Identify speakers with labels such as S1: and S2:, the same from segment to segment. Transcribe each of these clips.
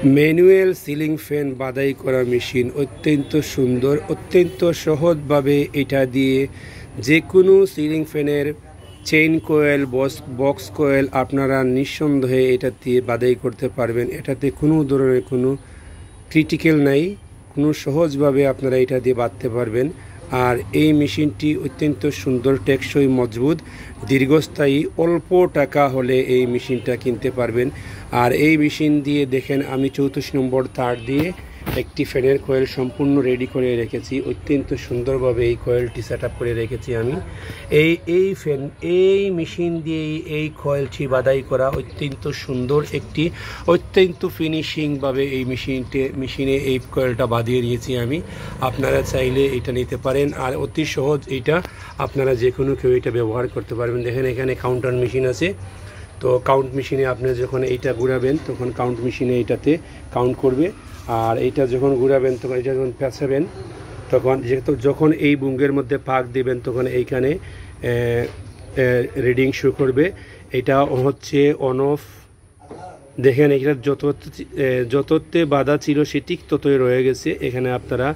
S1: Manual ceiling fan বাদাই করা machine অত্যন্ত সুন্দর, অত্যন্ত সহজভাবে এটা দিয়ে যে কোনো সিলিং ফ্যানের চেইন কয়েল, বক্স কয়েল আপনারা নিঃসন্দেহে এটা দিয়ে বাদাই করতে পারবেন। এটাতে কোনো ধরনের কোনো ক্রিটিক্যাল নাই, কোনো সহজভাবে আপনারা এটা দিয়ে বাঁধতে পারবেন। আর এই মেশিনটি অত্যন্ত সুন্দর, টেকসই, মজবুত, দীর্ঘস্থায়ী। অল্প টাকা হলে এই মেশিনটা কিনতে পারবেন। আর এই মেশিন দিয়ে দেখেন আমি 34 নম্বর তার দিয়ে একটি ফ্যানের কয়েল সম্পূর্ণ রেডি করে রেখেছি। অত্যন্ত সুন্দরভাবে এই কয়েলটি সেট আপ করে রেখেছি আমি। এই মেশিন দিয়ে এই কয়েলটি বাদাই করা অত্যন্ত সুন্দর একটি, অত্যন্ত ফিনিশিংভাবে এই মেশিনে এই কয়েলটা বাঁধিয়ে দিয়েছি আমি। আপনারা চাইলে এটা নিতে পারেন। আর অতি সহজ, এটা আপনারা যে কোনো কেউ এটা ব্যবহার করতে পারবেন। দেখেন এখানে কাউন্টার মেশিন আছে। তো কাউন্ট মেশিনে আপনি যখন এইটা ঘুরাবেন তখন কাউন্ট মেশিনে এইটাতে কাউন্ট করবে। আর এইটা যখন ঘুরাবেন তখন এটা যখন পেঁচাবেন তখন যখন এই বুঙ্গের মধ্যে পাক দিবেন তখন এইখানে রিডিং শো করবে। এটা হচ্ছে অন অফ। দেখেন এটা যততে বাধা ছিল সে ঠিক ততই রয়ে গেছে। এখানে আপনারা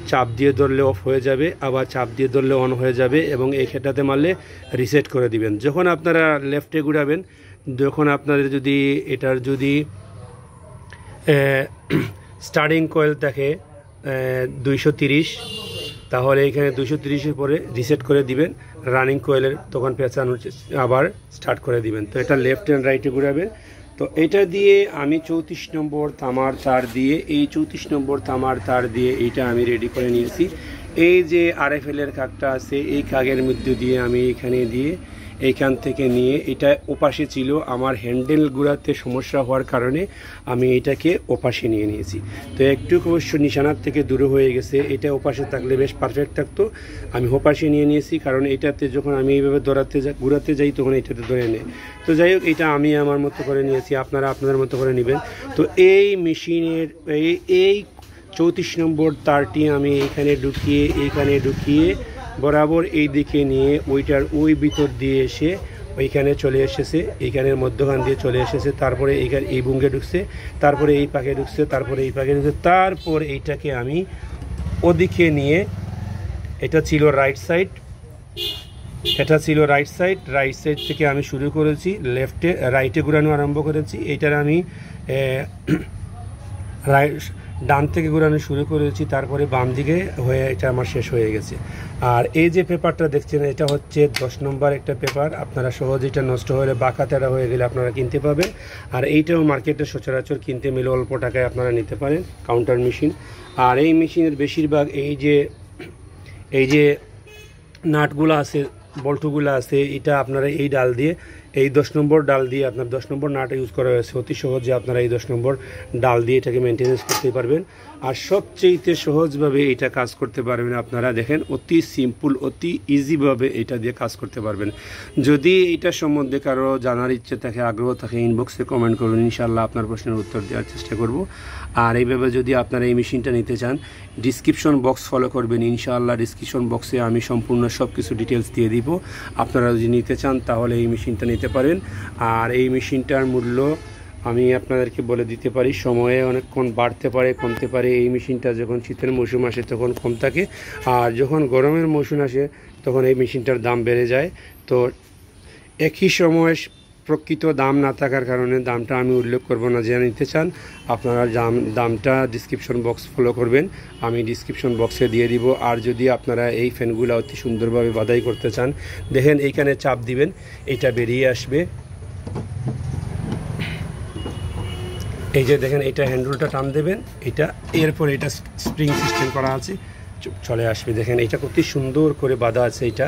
S1: চাপ দিয়ে ধরলে অফ হয়ে যাবে, আবার চাপ দিয়ে ধরলে অন হয়ে যাবে, এবং এই খেটাতে মারলে রিসেট করে দিবেন। যখন আপনারা লেফটে ঘুরাবেন, যখন আপনাদের যদি এটার যদি স্টার্টিং কয়েল থাকে 230, তাহলে এখানে 230-এর পরে রিসেট করে দিবেন। রানিং কয়েলের তখন পেঁচানো আবার স্টার্ট করে দিবেন। তো এটা লেফট অ্যান্ড রাইটে ঘুরাবেন। তো এটা দিয়ে আমি 34 নম্বর তামার তার দিয়ে এইটা আমি রেডি করে নিয়েছি। এই যে RFL এর কাগটা আছে, এই কাগের মধ্যে দিয়ে আমি এখানে দিয়ে এইখান থেকে নিয়ে, এটা ওপাশে ছিল, আমার হ্যান্ডেল ঘুরাতে সমস্যা হওয়ার কারণে আমি এটাকে ওপাশে নিয়ে নিয়েছি। তো একটু অবশ্য নিশানার থেকে দূরে হয়ে গেছে, এটা ওপাশে থাকলে বেশ পারফেক্ট থাকতো। আমি ওপাশে নিয়ে নিয়েছি কারণ এটাতে যখন আমি এইভাবে ঘুরাতে যাই তখন এটাতে ধরে নেয়। তো যাই হোক, এটা আমি আমার মতো করে নিয়েছি, আপনারা আপনাদের মতো করে নেবেন। তো এই মেশিনের এই 34 নম্বর তারটি আমি এইখানে ঢুকিয়ে বরাবর এই দিকে নিয়ে ওই ভিতর দিয়ে এসে ওইখানে চলে এসেছে, এইখানের মধ্যখান দিয়ে চলে এসেছে। তারপরে এই বুঙ্গে ঢুকছে, তারপরে এই পাকে ঢুকছে, তারপরে এই পাকে ঢুকছে। তারপর এইটাকে আমি ওদিকে নিয়ে, এটা ছিল রাইট সাইড থেকে আমি শুরু করেছি, রাইটে ঘুরানো আরম্ভ করেছি। এইটার আমি ডান থেকে ঘুরানো শুরু করেছি, তারপরে বাম দিকে হয়ে এটা আমার শেষ হয়ে গেছে। আর এই যে পেপারটা দেখছেন, এটা হচ্ছে 10 নম্বর একটা পেপার। আপনারা সহজে এটা নষ্ট হলে, বাঁকা তেড়া হয়ে গেলে আপনারা কিনতে পাবেন। আর এইটাও মার্কেটে সচরাচর কিনতে মিলে, অল্প টাকায় আপনারা নিতে পারেন, কাউন্টার মেশিন। আর এই মেশিনের বেশিরভাগ এই যে নাটগুলো আছে, বল্টুগুলো আছে, এটা আপনারা এই ডাল দিয়ে, এই 10 নম্বর ডাল দিয়ে, আপনার 10 নম্বর নাট ইউজ করা হয়েছে। অতি সহজে আপনারা এই 10 নম্বর ডাল দিয়ে এটাকে মেনটেনেন্স করতে পারবেন। আর সবচেয়ে সহজভাবে এটা কাজ করতে পারবেন। আপনারা দেখেন অতি সিম্পল, অতি ইজিভাবে এটা দিয়ে কাজ করতে পারবেন। যদি এটা সম্বন্ধে কারো জানার ইচ্ছে থাকে, আগ্রহ থাকে, ইনবক্সে কমেন্ট করুন, ইনশাআল্লাহ আপনার প্রশ্নের উত্তর দেওয়ার চেষ্টা করব। আর এইভাবে যদি আপনারা এই মেশিনটা নিতে চান, ডিসক্রিপশন বক্স ফলো করবেন। ইনশাআল্লাহ ডিসক্রিপশন বক্সে আমি সম্পূর্ণ সব কিছু ডিটেলস দিয়ে দিব। আপনারা যদি নিতে চান তাহলে এই মেশিনটা নিতে পারেন। আর এই মেশিনটার মূল্য আমি আপনাদেরকে বলে দিতে পারি, সময়ে অনেকক্ষণ বাড়তে পারে, কমতে পারে। এই মেশিনটা যখন শীতের মৌসুম আসে তখন কম থাকে, আর যখন গরমের মৌসুম আসে তখন এই মেশিনটার দাম বেড়ে যায়। তো একই সময় প্রকৃত দাম না থাকার কারণে দামটা আমি উল্লেখ করব না। যে নিতে চান আপনারা দামটা ডিসক্রিপশন বক্স ফলো করবেন, আমি ডিসক্রিপশন বক্সে দিয়ে দিব। আর যদি আপনারা এই ফ্যানগুলো অতি সুন্দরভাবে বাদাই করতে চান, দেখেন এইখানে চাপ দিবেন, এটা বেরিয়ে আসবে। এই যে দেখেন, এটা হ্যান্ডেলটা টান দেবেন, এটা এরপর এটা স্প্রিং সিস্টেম করা আছে, চলে আসবে। দেখেন এটা অতি সুন্দর করে বাঁধা আছে। এটা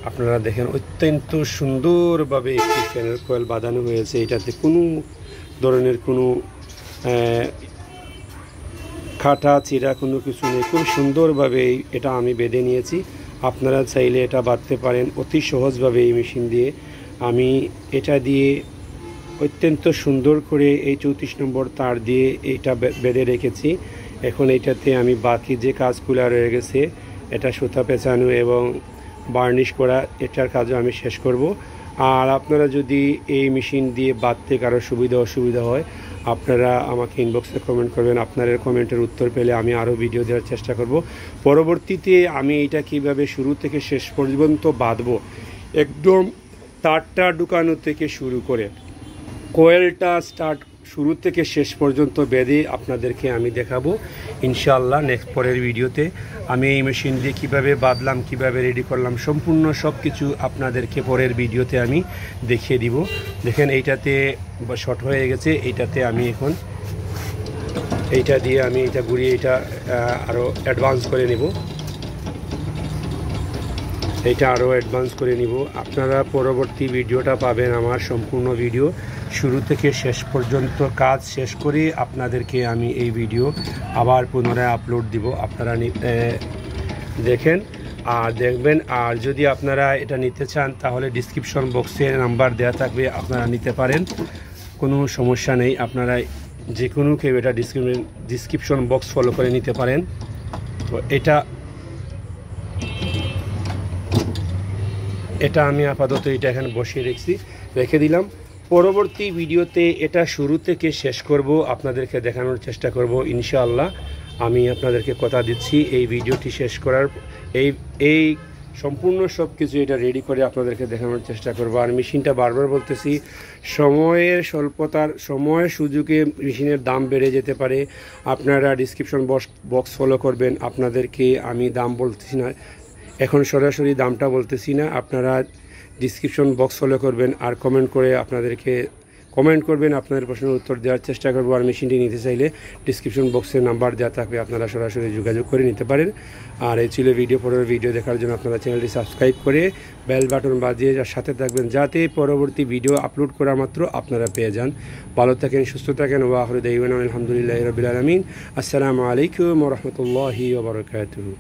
S1: আপনারা দেখেন অত্যন্ত সুন্দরভাবে একটি ফ্যানের কয়েল বাঁধানো হয়েছে। এটাতে কোনো ধরনের কোনো কাটা চিরা কোনো কিছু নেই, খুব সুন্দরভাবে এটা আমি বেঁধে নিয়েছি। আপনারা চাইলে এটা বাঁধতে পারেন অতি সহজভাবে এই মেশিন দিয়ে। আমি এটা দিয়ে অত্যন্ত সুন্দর করে এই 34 নম্বর তার দিয়ে এটা বেঁধে রেখেছি। এখন এটাতে আমি বাকি যে কাজগুলো রয়ে গেছে, এটা সুতা পেঁচানো এবং বার্নিশ করা, এটার কাজও আমি শেষ করব। আর আপনারা যদি এই মেশিন দিয়ে বাঁধতে কারো সুবিধা অসুবিধা হয়, আপনারা আমাকে ইনবক্সে কমেন্ট করবেন। আপনাদের কমেন্টের উত্তর পেলে আমি আরও ভিডিও দেওয়ার চেষ্টা করব। পরবর্তীতে আমি এটা কিভাবে শুরু থেকে শেষ পর্যন্ত বাঁধবো, একদম তারটা ঢুকানো থেকে শুরু করে কোয়েলটা স্টার্ট শুরু থেকে শেষ পর্যন্ত বেঁধে আপনাদেরকে আমি দেখাবো ইনশাআল্লাহ নেক্সট পরের ভিডিওতে। আমি এই মেশিন দিয়ে কীভাবে বাঁধলাম, কীভাবে রেডি করলাম, সম্পূর্ণ সব কিছু আপনাদেরকে পরের ভিডিওতে আমি দেখিয়ে দিব। দেখেন এইটাতে শর্ট হয়ে গেছে, এইটাতে আমি এখন এইটা দিয়ে আমি এটা ঘুরিয়ে এটা আরও অ্যাডভান্স করে নেব, এটা আরও অ্যাডভান্স করে নিব। আপনারা পরবর্তী ভিডিওটা পাবেন আমার সম্পূর্ণ ভিডিও শুরু থেকে শেষ পর্যন্ত কাজ শেষ করে আপনাদেরকে আমি এই ভিডিও আবার পুনরায় আপলোড দিব। আপনারা দেখেন আর দেখবেন। আর যদি আপনারা এটা নিতে চান তাহলে ডিসক্রিপশন বক্সে নাম্বার দেওয়া থাকবে, আপনারা নিতে পারেন, কোনো সমস্যা নেই। আপনারা যে কোনো কেউ এটা ডিসক্রিপশন বক্স ফলো করে নিতে পারেন। তো এটা আমি আপাতত এটা এখানে বসিয়ে রেখে দিলাম। পরবর্তী ভিডিওতে এটা শুরু থেকে শেষ করব, আপনাদেরকে দেখানোর চেষ্টা করব ইনশাআল্লাহ। আমি আপনাদেরকে কথা দিচ্ছি এই ভিডিওটি শেষ করার এই সম্পূর্ণ সব কিছু এটা রেডি করে আপনাদেরকে দেখানোর চেষ্টা করব। আর মেশিনটা বারবার বলতেছি, সময়ের স্বল্পতার সময়ের সুযোগে মেশিনের দাম বেড়ে যেতে পারে। আপনারা ডিসক্রিপশন বক্স ফলো করবেন। আপনাদেরকে আমি দাম বলতেছি না, এখন সরাসরি দামটা বলতেছি না, আপনারা ডিসক্রিপশন বক্স ফলো করবেন আর কমেন্ট করবেন আপনাদের প্রশ্নের উত্তর দেওয়ার চেষ্টা করবো। আর মেশিনটি নিতে চাইলে ডিসক্রিপশন বক্সে নাম্বার দেওয়া থাকবে, আপনারা সরাসরি যোগাযোগ করে নিতে পারেন। আর এই ছিল পরের ভিডিও দেখার জন্য আপনারা চ্যানেলটি সাবস্ক্রাইব করে বেল বাটন বাজিয়ে সাথে থাকবেন, যাতে পরবর্তী ভিডিও আপলোড করা মাত্র আপনারা পেয়ে যান। ভালো থাকেন, সুস্থ থাকেন। ওয়া আখিরু দাওয়ানা আলহামদুলিল্লাহি রাব্বিল আলামিন। আসসালামু আলাইকুম ওয়া রাহমাতুল্লাহি ওয়া বারাকাতুহু।